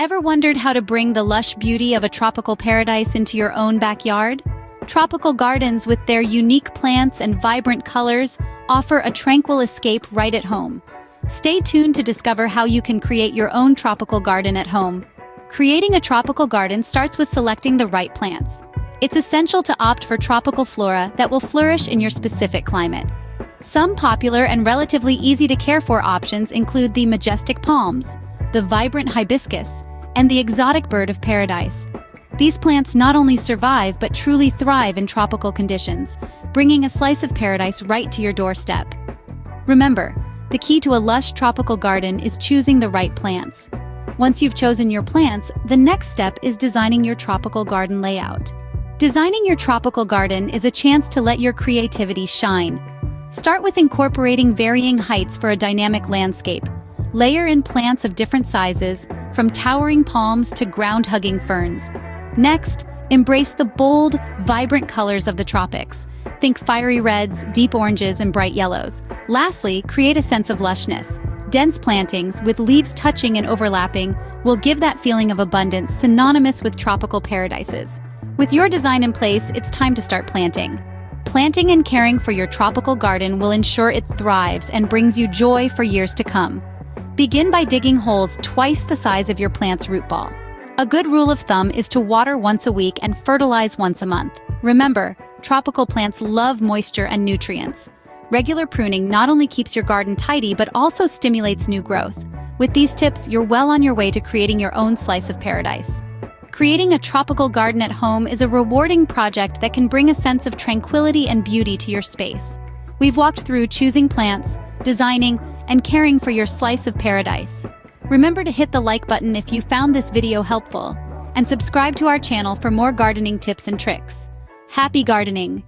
Ever wondered how to bring the lush beauty of a tropical paradise into your own backyard? Tropical gardens with their unique plants and vibrant colors offer a tranquil escape right at home. Stay tuned to discover how you can create your own tropical garden at home. Creating a tropical garden starts with selecting the right plants. It's essential to opt for tropical flora that will flourish in your specific climate. Some popular and relatively easy to care for options include the majestic palms, the vibrant hibiscus, and the exotic bird of paradise. These plants not only survive but truly thrive in tropical conditions, bringing a slice of paradise right to your doorstep. Remember, the key to a lush tropical garden is choosing the right plants. Once you've chosen your plants, the next step is designing your tropical garden layout. Designing your tropical garden is a chance to let your creativity shine. Start with incorporating varying heights for a dynamic landscape. Layer in plants of different sizes, from towering palms to ground-hugging ferns. Next, embrace the bold, vibrant colors of the tropics. Think fiery reds, deep oranges, and bright yellows. Lastly, create a sense of lushness. Dense plantings, with leaves touching and overlapping, will give that feeling of abundance synonymous with tropical paradises. With your design in place, it's time to start planting. Planting and caring for your tropical garden will ensure it thrives and brings you joy for years to come. Begin by digging holes twice the size of your plant's root ball. A good rule of thumb is to water once a week and fertilize once a month. Remember, tropical plants love moisture and nutrients. Regular pruning not only keeps your garden tidy but also stimulates new growth. With these tips, you're well on your way to creating your own slice of paradise. Creating a tropical garden at home is a rewarding project that can bring a sense of tranquility and beauty to your space. We've walked through choosing plants, designing, and caring for your slice of paradise. Remember to hit the like button if you found this video helpful, and subscribe to our channel for more gardening tips and tricks. Happy gardening!